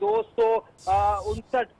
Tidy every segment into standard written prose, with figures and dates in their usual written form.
259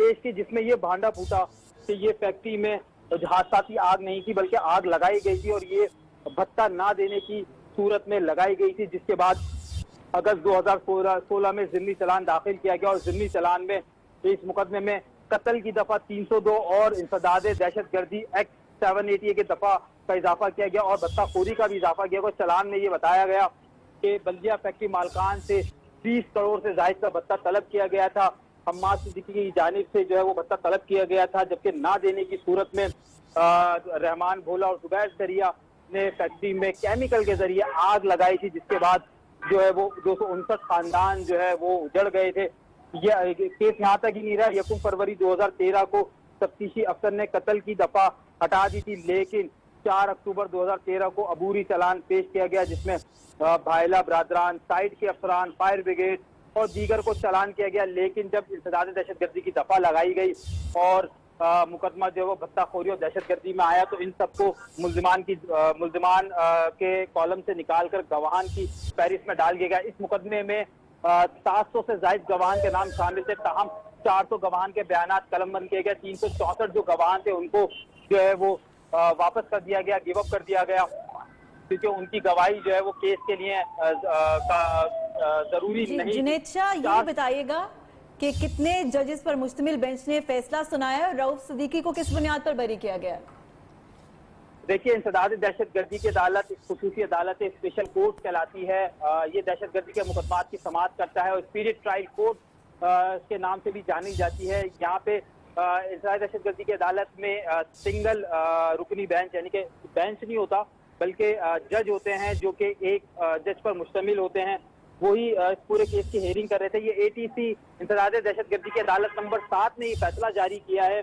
پیش کی جس میں یہ بھانڈا پھوٹا کہ یہ فیکٹری میں حادثاتی آگ نہیں تھی بلکہ آگ لگائی گئی تھی اور یہ بھتہ نہ دینے کی صورت میں لگائی گئی تھی، جس کے بعد اگست 2016 میں ضمنی چلان داخل کیا گیا اور ضمنی چلان میں اس مقدمے میں قتل کی دفعہ 302 اور انسداد دہشت گردی ایکٹ 780 کے دفعہ کا اضافہ کیا گیا اور بھتہ خوری کا بھی اضافہ کیا گیا۔ چلان میں یہ بتایا گیا کہ بلدیہ فیکٹری مالکان سے 20 کروڑ سے زائد کا بھتہ طلب کیا گیا تھا، حماد صدیقی کی جانب سے جو ہے وہ بھتہ طلب کیا گیا تھا، جبکہ نہ دینے کی صورت میں رحمان بھولا اور زبیر چریا نے فیکٹری میں کیمیکل کے ذریعے آگ لگائی تھی، جس کے بعد جو ہے وہ 259 خاندان جو ہے وہ اجڑ گئے تھے۔ یہ کیس یہاں تک ہی نہیں رہا، 1 فروری 2013 کو تفتیشی افسر نے قتل کی دفعہ ہٹا دی تھی، لیکن 4 اکتوبر 2013 کو عبوری چلان پیش کیا گیا جس میں بھائلہ برادران، سائٹ کے افسران، فائر بریگیڈ اور دیگر کو چلان کیا گیا، لیکن جب انسداد دہشت گردی کی دفعہ لگائی گئی اور مقدمہ جو ہے وہ بھتہ خوری اور دہشت گردی میں آیا تو ان سب کو ملزمان کے کالم سے نکال کر گواہان کی فہرست میں ڈال دیا گیا۔ اس مقدمے میں 700 سے زائد گواہان کے نام شامل تھے، تاہم 400 گواہان کے بیانات قلم بند کیے گئے، 364 جو گواہان تھے ان کو جو ہے وہ واپس کر دیا گیا، گیو اپ کر دیا گیا، کیونکہ ان کی گواہی جو ہے وہ کیس کے لیے ضروری نہیں۔ جنید شاہ، یہ بتائیے گا کہ کتنے ججز پر مشتمل بینچ نے فیصلہ سنایا اور رؤف صدیقی کو کس بنیاد پر بری کیا گیا؟ دیکھیے، انسداد دہشت گردی کی عدالت ایک خصوصی عدالت اسپیشل کورٹ کہلاتی ہے، یہ دہشت گردی کے مقدمات کی سماعت کرتا ہے اور اسپیڈ ٹرائل کورٹ کے نام سے بھی جانی جاتی ہے۔ یہاں پہ انسداد دہشت گردی کی عدالت میں سنگل رکنی بینچ یعنی کہ بینچ نہیں ہوتا بلکہ جج ہوتے ہیں جو کہ ایک جج پر مشتمل ہوتے ہیں، وہی اس پورے کیس کی ہیئرنگ کر رہے تھے۔ یہ ATC انسداد دہشت گردی کی عدالت نمبر 7 نے یہ فیصلہ جاری کیا ہے۔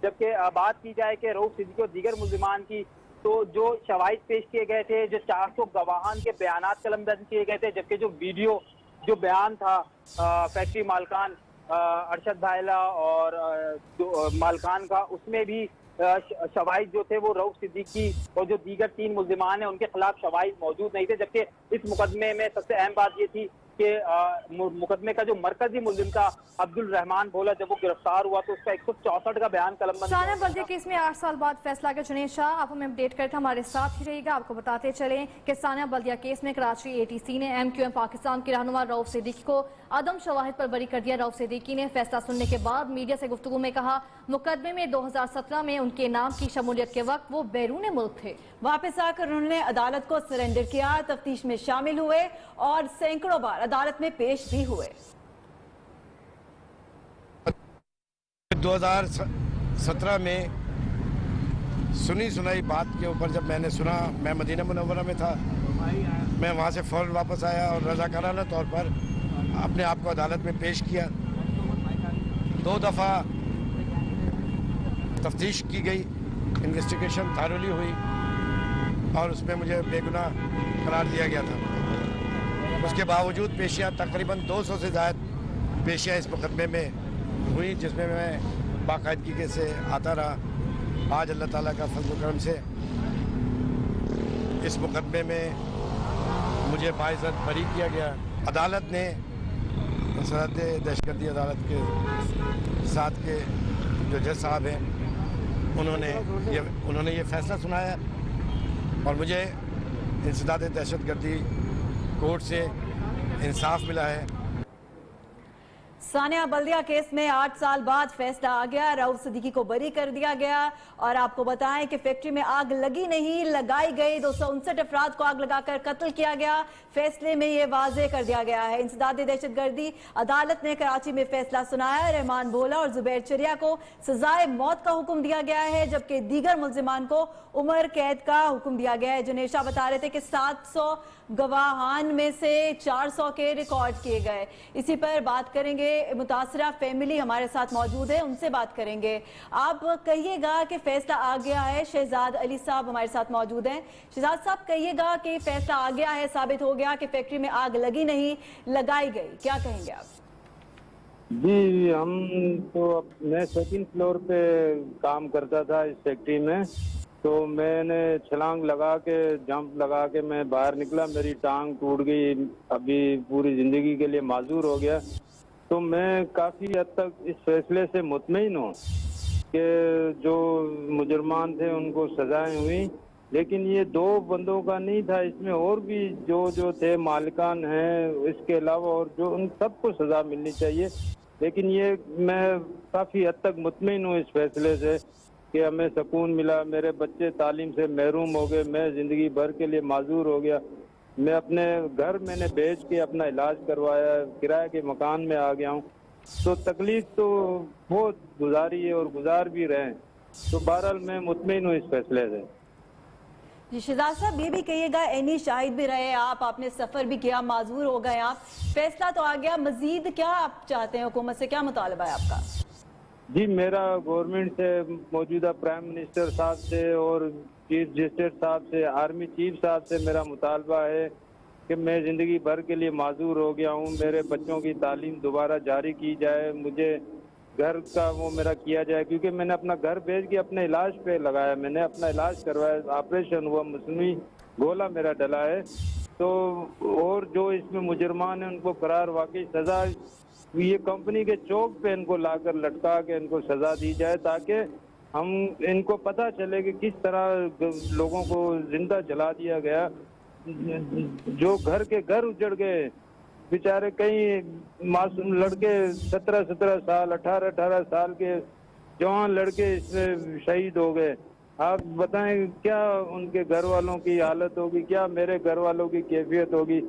جبکہ بات کی جائے کہ رؤف صدیقی اور دیگر ملزمان کی، تو جو شواہد پیش کیے گئے تھے، جو 400 گواہان کے بیانات قلم بند کیے گئے تھے، جبکہ جو ویڈیو جو بیان تھا فیکٹری مالکان ارشد بھائلہ اور مالکان کا، اس میں بھی شواہد جو تھے وہ رؤف صدیقی اور جو دیگر 3 ملزمان ہیں ان کے خلاف شواہد موجود نہیں تھے۔ جبکہ اس مقدمے میں سب سے اہم بات یہ تھی کہ مقدمے کا جو مرکزی ملزم تھا عبد الرحمان بھولا، جب وہ گرفتار ہوا تو اس کا 164 کا بیان قلم بند ثانیہ بلدیہ کیس میں 8 سال بعد فیصلہ کے جنید شاہ آپ ہمیں اپڈیٹ کرتے ہمارے ساتھ ہی رہے گا۔ آپ کو بتاتے چلیں کہ ثانیہ بلدیہ کیس میں کراچی ATC نے MQM پاکستان کے رہنما رؤف صدیقی کو عدم شواہد پر بری کر دیا۔ رؤف صدیقی نے فیصلہ سننے کے بعد میڈیا سے گفتگو میں کہا مقدمے میں 2017 میں ان کے نام کی شمولیت کے وقت وہ بیرون ملک تھے۔ واپس آ کر انہوں نے عدالت کو سرنڈر کیا، تفتیش میں شامل ہوئے اور سینکڑوں بار عدالت میں پیش بھی ہوئے۔ 2017 میں سنی سنائی بات کے اوپر جب میں نے سنا، میں مدینہ منورہ میں تھا، میں وہاں سے فوراً واپس آیا اور رضاکارانہ طور پر اپنے آپ کو عدالت میں پیش کیا۔ 2 دفعہ تفتیش کی گئی، انویسٹیگیشن تھارولی ہوئی اور اس میں مجھے بے گناہ قرار دیا گیا تھا۔ اس کے باوجود پیشیاں تقریباً 200 سے زائد پیشیاں اس مقدمے میں ہوئی، جس میں میں باقاعدگی سے آتا رہا۔ آج اللہ تعالیٰ کا فضل و کرم سے اس مقدمے میں مجھے باعزت بری کیا گیا۔ عدالت نے انسداد دہشت گردی عدالت کے ساتھ کے جو جج صاحب ہیں انہوں نے یہ فیصلہ سنایا اور مجھے انسداد دہشت گردی کورٹ سے انصاف ملا ہے۔ ثانیہ بلدیہ کیس میں 8 سال بعد فیصلہ آ گیا، رؤف صدیقی کو بری کر دیا گیا اور آپ کو بتائیں کہ فیکٹری میں آگ لگی نہیں، لگائی گئی، 259 افراد کو آگ لگا کر قتل کیا گیا۔ فیصلے میں یہ واضح کر دیا گیا ہے۔ انسداد دہشت گردی عدالت نے کراچی میں فیصلہ سنایا، رحمان بھولا اور زبیر چریا کو سزائے موت کا حکم دیا گیا ہے، جبکہ دیگر ملزمان کو عمر قید کا حکم دیا گیا ہے۔ جنید شاہ بتا رہے تھے کہ 700 گواہان میں سے 400 کے ریکارڈ کیے گئے۔ اسی پر بات کریں گے، متاثرہ فیملی ہمارے ساتھ موجود ہے، ان سے بات کریں گے۔ آپ کہیے گا کہ فیصلہ آ گیا ہے، شہزاد علی صاحب ہمارے ساتھ موجود ہیں۔ شہزاد صاحب کہیے گا کہ فیصلہ آ گیا ہے، ثابت ہو گیا کہ فیکٹری میں آگ لگی نہیں، لگائی گئی، کیا کہیں گے آپ؟ جی، ہم تو میں 2nd فلور پہ کام کرتا تھا اس فیکٹری میں، تو میں نے چھلانگ لگا کے جمپ لگا کے میں باہر نکلا، میری ٹانگ ٹوٹ گئی، ابھی پوری زندگی کے لیے معذور ہو گیا۔ تو میں کافی حد تک اس فیصلے سے مطمئن ہوں کہ جو مجرمان تھے ان کو سزائیں ہوئی، لیکن یہ 2 بندوں کا نہیں تھا، اس میں اور بھی جو تھے مالکان ہیں، اس کے علاوہ اور جو، ان سب کو سزا ملنی چاہیے۔ لیکن یہ میں کافی حد تک مطمئن ہوں اس فیصلے سے کہ ہمیں سکون ملا، میرے بچے تعلیم سے محروم ہو گئے، میں زندگی بھر کے لیے معذور ہو گیا، میں اپنے گھر میں نے بیچ کے اپنا علاج کروایا، کرائے کے مکان میں آ گیا ہوں، تو تکلیف تو بہت گزاری ہے اور گزار بھی رہے ہیں، تو بہرحال میں مطمئن ہوں اس فیصلے سے۔ جی شہزاد صاحب، یہ بھی کہیے گا، عینی شاہد بھی رہے آپ نے سفر بھی کیا، معذور ہو گئے آپ، فیصلہ تو آ گیا، مزید کیا آپ چاہتے ہیں؟ حکومت سے کیا مطالبہ ہے آپ کا؟ جی میرا گورنمنٹ سے، موجودہ پرائم منسٹر صاحب سے اور چیف جسٹس صاحب سے، آرمی چیف صاحب سے میرا مطالبہ ہے کہ میں زندگی بھر کے لیے معذور ہو گیا ہوں، میرے بچوں کی تعلیم دوبارہ جاری کی جائے، مجھے گھر کا وہ میرا کیا جائے، کیونکہ میں نے اپنا گھر بیچ کے اپنے علاج پہ لگایا، میں نے اپنا علاج کروایا، آپریشن ہوا، مصنوعی گولا میرا ڈلا ہے، تو اور جو اس میں مجرمان ہیں ان کو قرار واقعی سزا، یہ کمپنی کے چوک پہ ان کو لا کر لٹکا کے ان کو سزا دی جائے، تاکہ ہم ان کو پتہ چلے کہ کس طرح لوگوں کو زندہ جلا دیا گیا، جو گھر کے گھر اجڑ گئے، بیچارے کئی معصوم لڑکے 17 سال 18 سال کے جوان لڑکے اس میں شہید ہو گئے۔ آپ بتائیں کیا ان کے گھر والوں کی حالت ہوگی، کیا میرے گھر والوں کی کیفیت ہوگی؟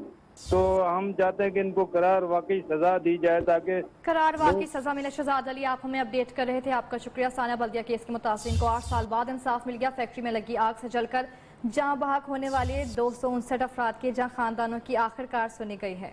تو ہم چاہتے ہیں کہ ان کو قرار واقعی سزا دی جائے، تاکہ قرار واقعی سزا ملے۔ شہزاد علی، آپ ہمیں اپڈیٹ کر رہے تھے، آپ کا شکریہ۔ ثانیہ بلدیہ کیس کے متاثرین کو 8 سال بعد انصاف مل گیا، فیکٹری میں لگی آگ سے جل کر جاں بحق ہونے والے 259 افراد کے جہاں خاندانوں کی آخر کار سنی گئی ہے۔